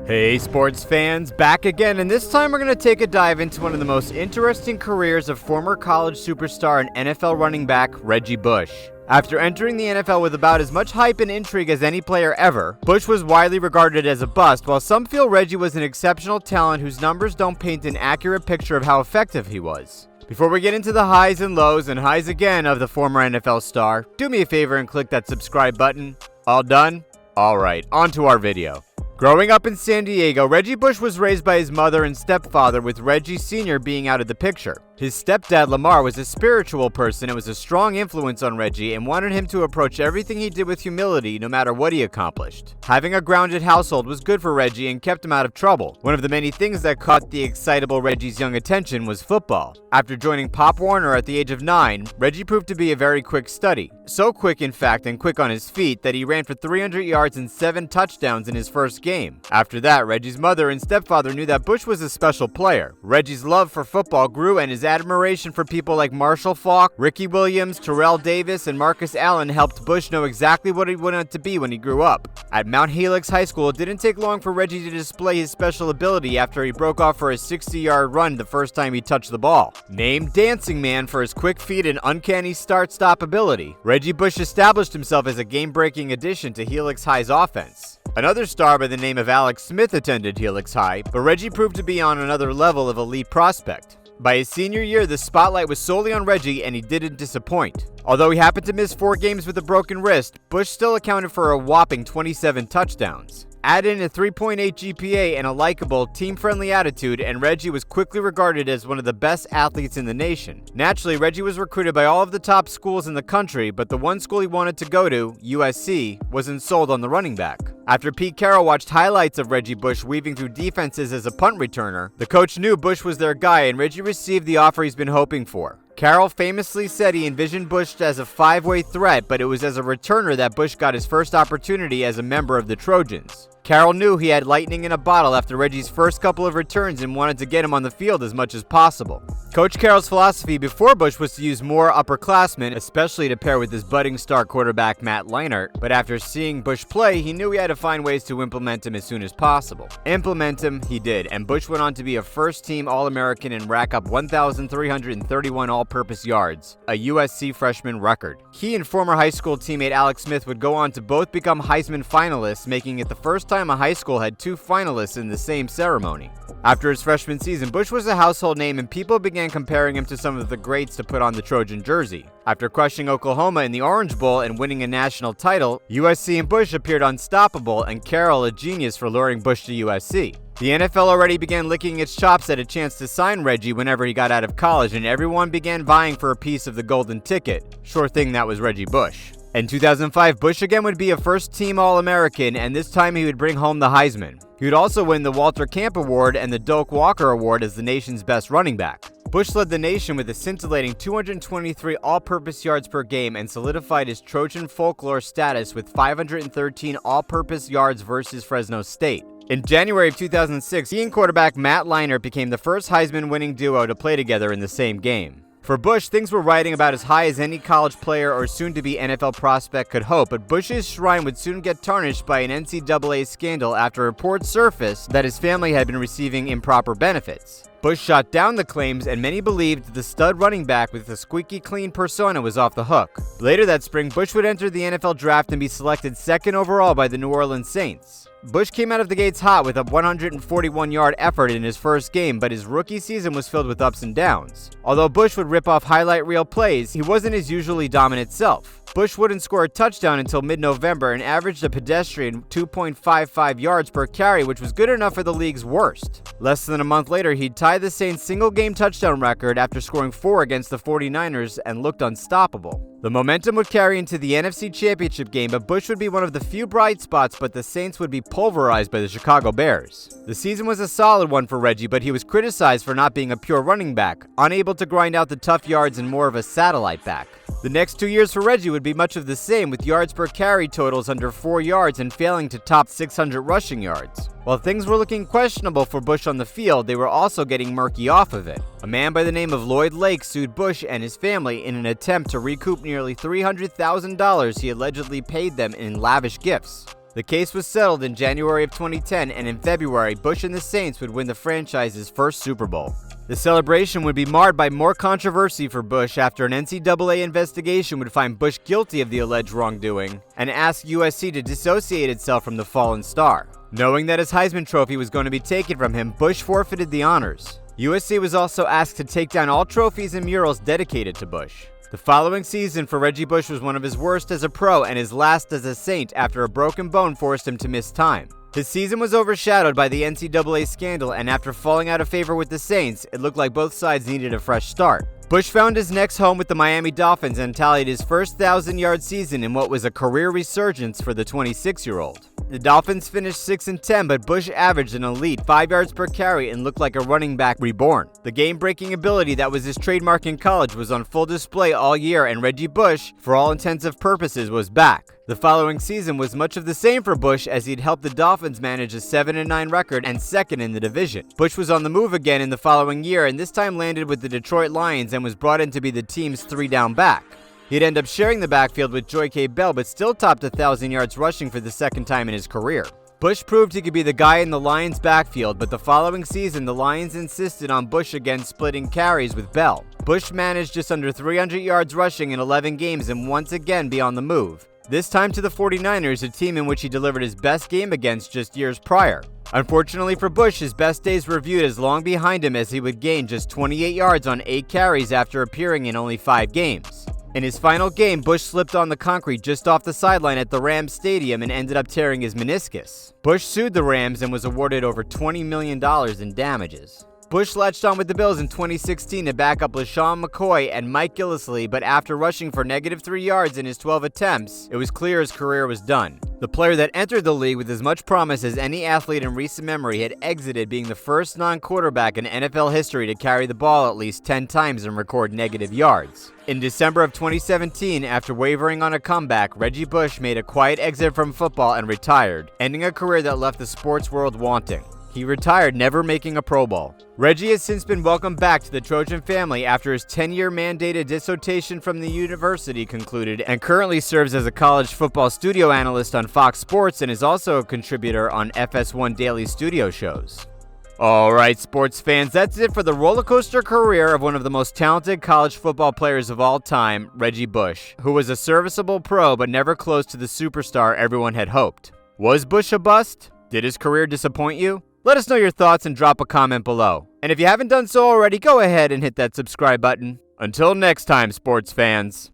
Hey sports fans, back again, and this time we're going to take a dive into one of the most interesting careers of former college superstar and NFL running back Reggie Bush. After entering the NFL with about as much hype and intrigue as any player ever, Bush was widely regarded as a bust, while some feel Reggie was an exceptional talent whose numbers don't paint an accurate picture of how effective he was. Before we get into the highs and lows and highs again of the former NFL star, do me a favor and click that subscribe button. All done? Alright, on to our video. Growing up in San Diego, Reggie Bush was raised by his mother and stepfather, with Reggie Sr. being out of the picture. His stepdad, Lamar, was a spiritual person and was a strong influence on Reggie and wanted him to approach everything he did with humility no matter what he accomplished. Having a grounded household was good for Reggie and kept him out of trouble. One of the many things that caught the excitable Reggie's young attention was football. After joining Pop Warner at the age of 9, Reggie proved to be a very quick study. So quick, in fact, and quick on his feet, that he ran for 300 yards and 7 touchdowns in his first game. After that, Reggie's mother and stepfather knew that Bush was a special player. Reggie's love for football grew, and his admiration for people like Marshall Faulk, Ricky Williams, Terrell Davis, and Marcus Allen helped Bush know exactly what he wanted to be when he grew up. At Mount Helix High School, it didn't take long for Reggie to display his special ability after he broke off for a 60-yard run the first time he touched the ball. Named Dancing Man for his quick feet and uncanny start-stop ability, Reggie Bush established himself as a game-breaking addition to Helix High's offense. Another star by the name of Alex Smith attended Helix High, but Reggie proved to be on another level of elite prospect. By his senior year, the spotlight was solely on Reggie, and he didn't disappoint. Although he happened to miss 4 games with a broken wrist, Bush still accounted for a whopping 27 touchdowns. Add in a 3.8 GPA and a likable, team-friendly attitude, and Reggie was quickly regarded as one of the best athletes in the nation. Naturally, Reggie was recruited by all of the top schools in the country, but the one school he wanted to go to, USC, wasn't sold on the running back. After Pete Carroll watched highlights of Reggie Bush weaving through defenses as a punt returner, the coach knew Bush was their guy, and Reggie received the offer he's been hoping for. Carroll famously said he envisioned Bush as a 5-way threat, but it was as a returner that Bush got his first opportunity as a member of the Trojans. Carroll knew he had lightning in a bottle after Reggie's first couple of returns and wanted to get him on the field as much as possible. Coach Carroll's philosophy before Bush was to use more upperclassmen, especially to pair with his budding star quarterback Matt Leinart, but after seeing Bush play, he knew he had to find ways to implement him as soon as possible. Implement him he did, and Bush went on to be a first-team All-American and rack up 1,331 all-purpose yards, a USC freshman record. He and former high school teammate Alex Smith would go on to both become Heisman finalists, making it the first time a high school had 2 finalists in the same ceremony. After his freshman season, Bush was a household name, and people began comparing him to some of the greats to put on the Trojan jersey. After crushing Oklahoma in the Orange Bowl and winning a national title, USC and Bush appeared unstoppable, and Carroll a genius for luring Bush to USC. The NFL already began licking its chops at a chance to sign Reggie whenever he got out of college, and everyone began vying for a piece of the golden ticket. Sure thing that was Reggie Bush. In 2005, Bush again would be a first-team All-American, and this time he would bring home the Heisman. He would also win the Walter Camp Award and the Doak Walker Award as the nation's best running back. Bush led the nation with a scintillating 223 all-purpose yards per game and solidified his Trojan folklore status with 513 all-purpose yards versus Fresno State. In January of 2006, he and quarterback Matt Leinart became the first Heisman-winning duo to play together in the same game. For Bush, things were riding about as high as any college player or soon-to-be NFL prospect could hope, but Bush's shrine would soon get tarnished by an NCAA scandal after reports surfaced that his family had been receiving improper benefits. Bush shot down the claims, and many believed the stud running back with a squeaky clean persona was off the hook. Later that spring, Bush would enter the NFL draft and be selected 2nd overall by the New Orleans Saints. Bush came out of the gates hot with a 141-yard effort in his first game, but his rookie season was filled with ups and downs. Although Bush would rip off highlight reel plays, he wasn't his usually dominant self. Bush wouldn't score a touchdown until mid-November and averaged a pedestrian 2.55 yards per carry, which was good enough for the league's worst. Less than a month later, he'd tie the Saints' single-game touchdown record after scoring 4 against the 49ers and looked unstoppable. The momentum would carry into the NFC Championship game, but Bush would be one of the few bright spots, but the Saints would be pulverized by the Chicago Bears. The season was a solid one for Reggie, but he was criticized for not being a pure running back, unable to grind out the tough yards and more of a satellite back. The next 2 years for Reggie would be much of the same, with yards per carry totals under 4 yards and failing to top 600 rushing yards. While things were looking questionable for Bush on the field, they were also getting murky off of it. A man by the name of Lloyd Lake sued Bush and his family in an attempt to recoup nearly $300,000 he allegedly paid them in lavish gifts. The case was settled in January of 2010, and in February, Bush and the Saints would win the franchise's first Super Bowl. The celebration would be marred by more controversy for Bush after an NCAA investigation would find Bush guilty of the alleged wrongdoing and ask USC to dissociate itself from the fallen star. Knowing that his Heisman trophy was going to be taken from him, Bush forfeited the honors. USC was also asked to take down all trophies and murals dedicated to Bush. The following season for Reggie Bush was one of his worst as a pro and his last as a Saint after a broken bone forced him to miss time. His season was overshadowed by the NCAA scandal, and after falling out of favor with the Saints, it looked like both sides needed a fresh start. Bush found his next home with the Miami Dolphins and tallied his first 1,000-yard season in what was a career resurgence for the 26-year-old. The Dolphins finished 6-10, but Bush averaged an elite 5 yards per carry and looked like a running back reborn. The game-breaking ability that was his trademark in college was on full display all year, and Reggie Bush, for all intents and purposes, was back. The following season was much of the same for Bush, as he'd helped the Dolphins manage a 7-9 record and second in the division. Bush was on the move again in the following year, and this time landed with the Detroit Lions and was brought in to be the team's 3-down back. He'd end up sharing the backfield with Joy K. Bell, but still topped 1,000 yards rushing for the second time in his career. Bush proved he could be the guy in the Lions' backfield, but the following season, the Lions insisted on Bush again splitting carries with Bell. Bush managed just under 300 yards rushing in 11 games and once again be on the move. This time to the 49ers, a team in which he delivered his best game against just years prior. Unfortunately for Bush, his best days were viewed as long behind him, as he would gain just 28 yards on 8 carries after appearing in only 5 games. In his final game, Bush slipped on the concrete just off the sideline at the Rams Stadium and ended up tearing his meniscus. Bush sued the Rams and was awarded over $20 million in damages. Bush latched on with the Bills in 2016 to back up LaShawn McCoy and Mike Gillislee, but after rushing for -3 yards in his 12 attempts, it was clear his career was done. The player that entered the league with as much promise as any athlete in recent memory had exited, being the first non-quarterback in NFL history to carry the ball at least 10 times and record negative yards. In December of 2017, after wavering on a comeback, Reggie Bush made a quiet exit from football and retired, ending a career that left the sports world wanting. He retired, never making a Pro Bowl. Reggie has since been welcomed back to the Trojan family after his 10-year mandated dissertation from the university concluded, and currently serves as a college football studio analyst on Fox Sports and is also a contributor on FS1 daily studio shows. Alright, sports fans, that's it for the roller coaster career of one of the most talented college football players of all time, Reggie Bush, who was a serviceable pro but never close to the superstar everyone had hoped. Was Bush a bust? Did his career disappoint you? Let us know your thoughts and drop a comment below. And if you haven't done so already, go ahead and hit that subscribe button. Until next time, sports fans.